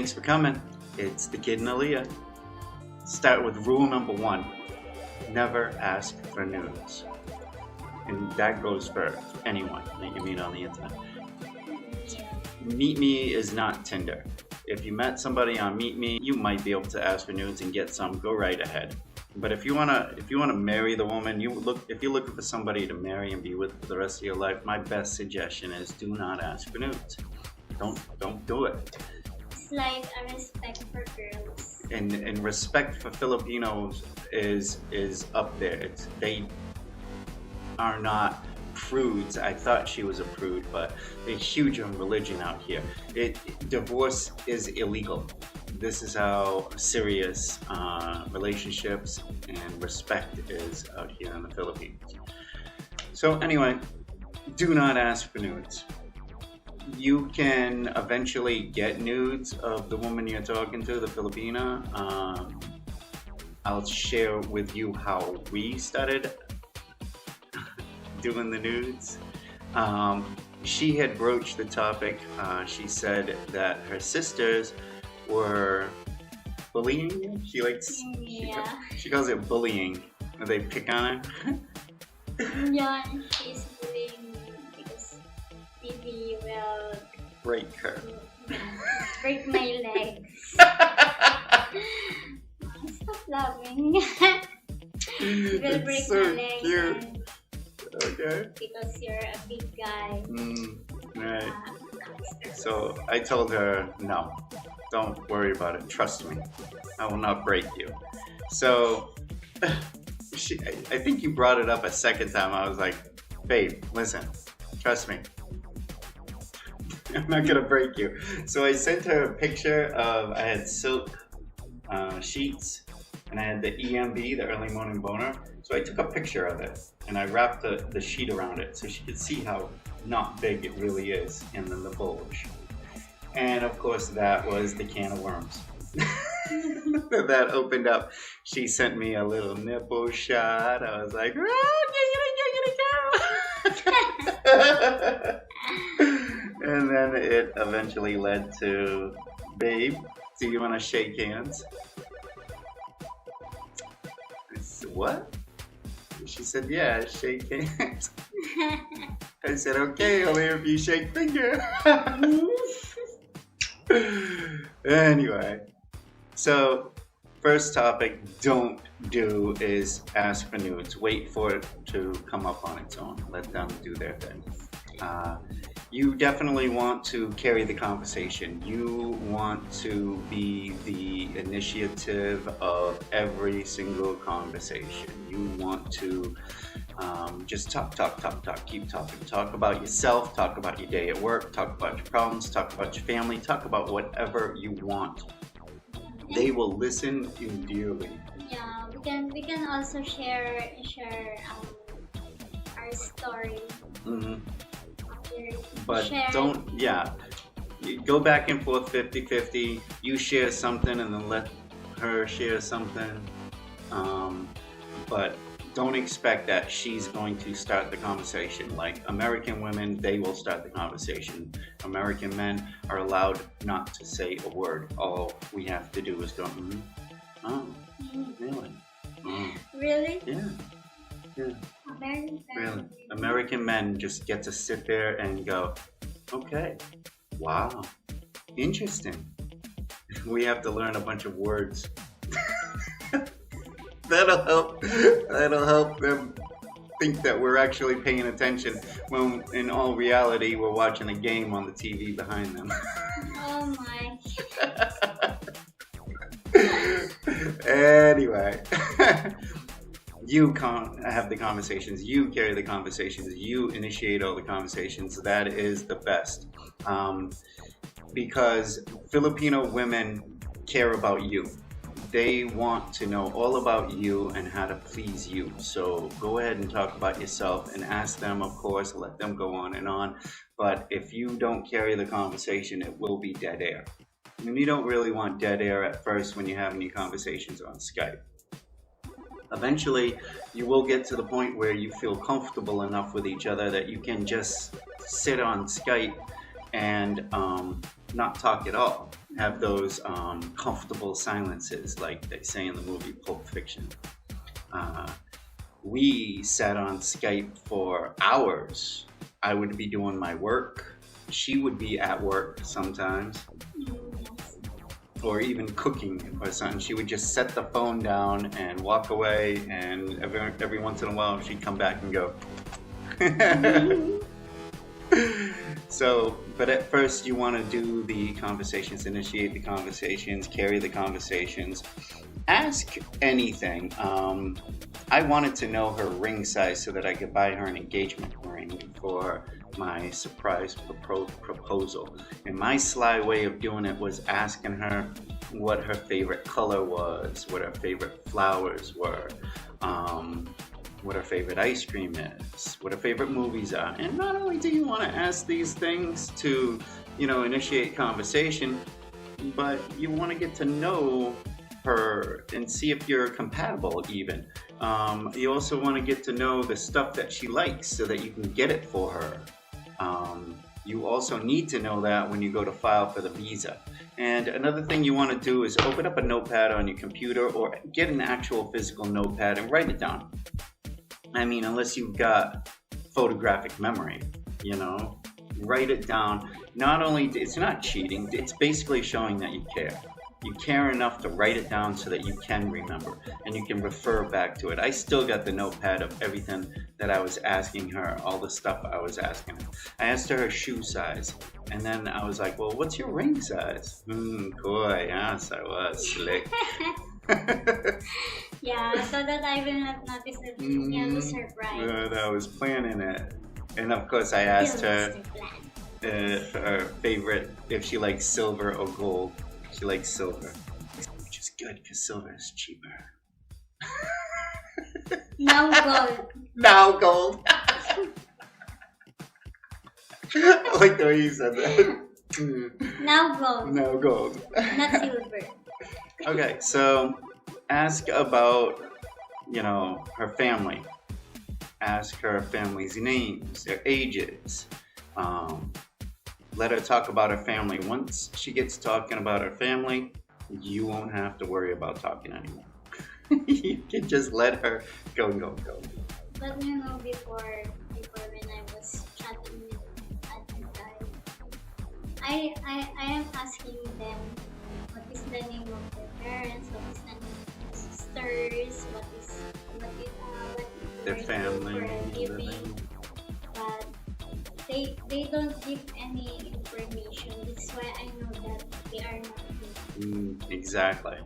Thanks for coming. It's the kid and Aaliyah. Start with rule number 1. Never ask for nudes. And that goes for anyone that you meet on the internet. Meet Me is not Tinder. If you met somebody on Meet Me, you might be able to ask for nudes and get some. Go right ahead. But if you wanna marry the woman, if you're looking for somebody to marry and be with for the rest of your life, my best suggestion is do not ask for nudes. Don't do it. It's like a respect for girls. And respect for Filipinos is up there. They are not prudes. I thought she was a prude, but they're huge on religion out here. Divorce is illegal. This is how serious relationships and respect is out here in the Philippines. So anyway, do not ask for nudes. You can eventually get nudes of the woman you're talking to, the Filipina. I'll share with you how we started doing the nudes. She had broached the topic. She said that her sisters were bullying you. She calls it bullying. They pick on her. Yeah, she's bullying me because maybe will break her. Break my legs. Stop laughing. Will break so my legs. Cute. Okay. Because you're a big guy. Right. So I told her, no, don't worry about it. Trust me, I will not break you. So I think you brought it up a second time. I was like, babe, listen, trust me. I'm not gonna break you. So I sent her a picture of, I had silk sheets and I had the EMB, the early morning boner. So I took a picture of it and I wrapped the sheet around it so she could see how not big it really is in the bulge. And of course that was the can of worms. That opened up. She sent me a little nipple shot. I was like, and then it eventually led to, babe, do you want to shake hands? I said, what? She said, yeah, shake hands. I said, okay, only if you shake finger. Anyway, so first topic, don't do is ask for nudes. Wait for it to come up on its own. Let them do their thing. You definitely want to carry the conversation. You want to be the initiative of every single conversation. You want to just talk, keep talking. Talk about yourself, talk about your day at work, talk about your problems, talk about your family, talk about whatever you want. They will listen dearly. Yeah, we can also share our story. Mm-hmm. But you go back and forth 50-50. You share something and then let her share something. But don't expect that she's going to start the conversation. Like American women, they will start the conversation. American men are allowed not to say a word. All we have to do is go, oh, really? Oh. Really? Yeah. American. Really? American men just get to sit there and go, okay, wow, interesting. We have to learn a bunch of words. That'll help them think that we're actually paying attention when in all reality we're watching a game on the TV behind them. Oh my. Anyway. You can't have the conversations, you carry the conversations, you initiate all the conversations. That is the best. Because Filipino women care about you. They want to know all about you and how to please you. So go ahead and talk about yourself and ask them, of course, let them go on and on. But if you don't carry the conversation, it will be dead air. And you don't really want dead air at first when you're having your conversations on Skype. Eventually, you will get to the point where you feel comfortable enough with each other that you can just sit on Skype and not talk at all. have those comfortable silences, like they say in the movie Pulp Fiction. Uh, we sat on Skype for hours. I would be doing my work. She would be at work sometimes, Yes. or even cooking or something. She would just set the phone down and walk away, and every once in a while she'd come back and go. So, but at first you want to do the conversations, initiate the conversations, carry the conversations, ask anything. I wanted to know her ring size so that I could buy her an engagement ring for my surprise proposal. And my sly way of doing it was asking her what her favorite color was, what her favorite flowers were, what her favorite ice cream is, what her favorite movies are. And not only do you want to ask these things to, initiate conversation, but you want to get to know her and see if you're compatible even. You also want to get to know the stuff that she likes so that you can get it for her. You also need to know that when you go to file for the visa. And another thing you want to do is open up a notepad on your computer or get an actual physical notepad and write it down. I mean, unless you've got photographic memory, write it down. Not only, it's not cheating, it's basically showing that you care. You care enough to write it down so that you can remember and you can refer back to it. I still got the notepad of everything that I was asking her, all the stuff I was asking her. I asked her shoe size, and then I was like, well, what's your ring size? Coy, yes, I was slick. Yeah, so that I will not notice that you was surprised. But I was planning it. And of course I asked her her favorite, if she likes silver or gold. She likes silver, which is good because silver is cheaper. Now gold. Now gold. I like the way you said that. Now gold. Now gold. Not silver. Okay, so ask about, her family. Ask her family's names, their ages. Let her talk about her family. Once she gets talking about her family, you won't have to worry about talking anymore. You can just let her go. But before when I was chatting with at the time, I am asking them what is the name of their parents, what is the name of their sisters, what is Their family. for a living. But they don't give any information. That's why I know that they are not good. Exactly.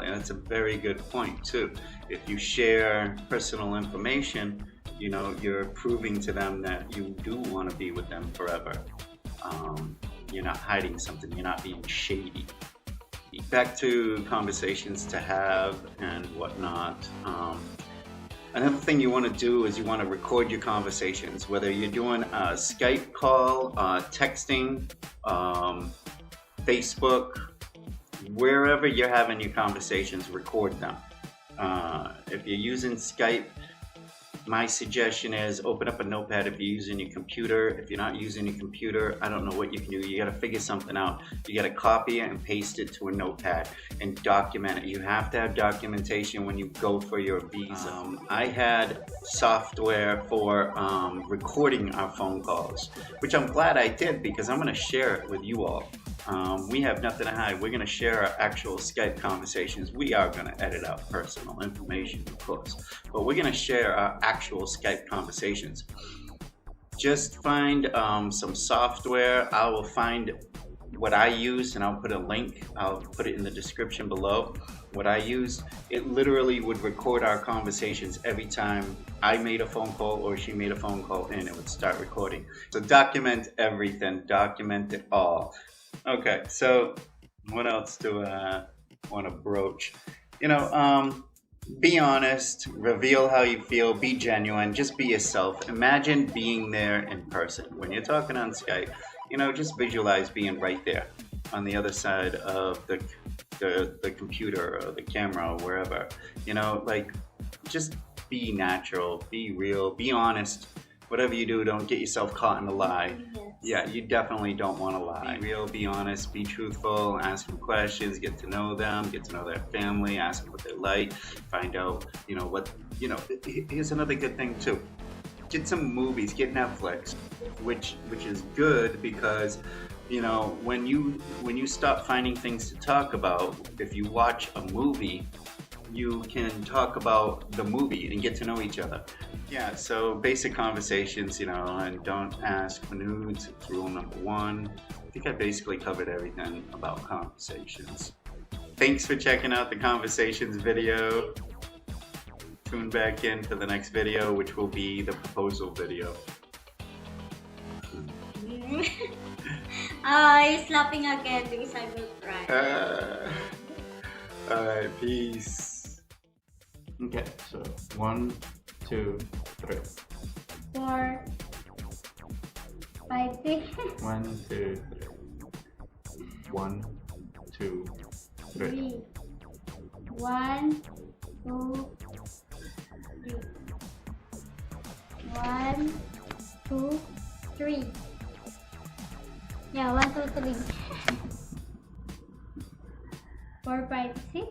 That's a very good point too. If you share personal information, you're proving to them that you do want to be with them forever. You're not hiding something. You're not being shady. Back to conversations to have and whatnot. Another thing you want to do is you want to record your conversations, whether you're doing a Skype call, texting, Facebook, wherever you're having your conversations, record them. If you're using Skype, my suggestion is open up a notepad if you're using your computer. If you're not using your computer, I don't know what you can do. You got to figure something out. You got to copy it and paste it to a notepad and document it. You have to have documentation when you go for your visa. I had software for recording our phone calls, which I'm glad I did because I'm going to share it with you all. We have nothing to hide. We're going to share our actual Skype conversations. We are going to edit out personal information, of course, but we're going to share our actual Skype conversations. Just find some software. I will find what I use and I'll put a link. I'll put it in the description below. What I used, it literally would record our conversations every time I made a phone call or she made a phone call and it would start recording. So document everything, document it all. Okay, so what else do I want to broach? Be honest, reveal how you feel, be genuine, just be yourself. Imagine being there in person. When you're talking on Skype, just visualize being right there on the other side of the computer or the camera or wherever. Just be natural, be real, be honest. whatever you do, don't get yourself caught in a lie. Yes. Yeah, you definitely don't want to lie. Be real, be honest, be truthful, ask them questions, get to know them, get to know their family, ask them what they like, find out, here's another good thing too. Get some movies, get Netflix, which is good because, when you stop finding things to talk about, if you watch a movie, you can talk about the movie and get to know each other. Yeah, so basic conversations, and don't ask for nudes. It's rule number 1. I think I basically covered everything about conversations. Thanks for checking out the conversations video. Tune back in for the next video, which will be the proposal video. He's laughing again because I will cry. Alright, peace. Okay, so 1, 2, 3. 4, 5, 6. 1, 2, 3. 1, 2, 3. 3. 1, 2, 3. 1, 2, 3. Yeah, 1, 2, 3. 4, 5, 6.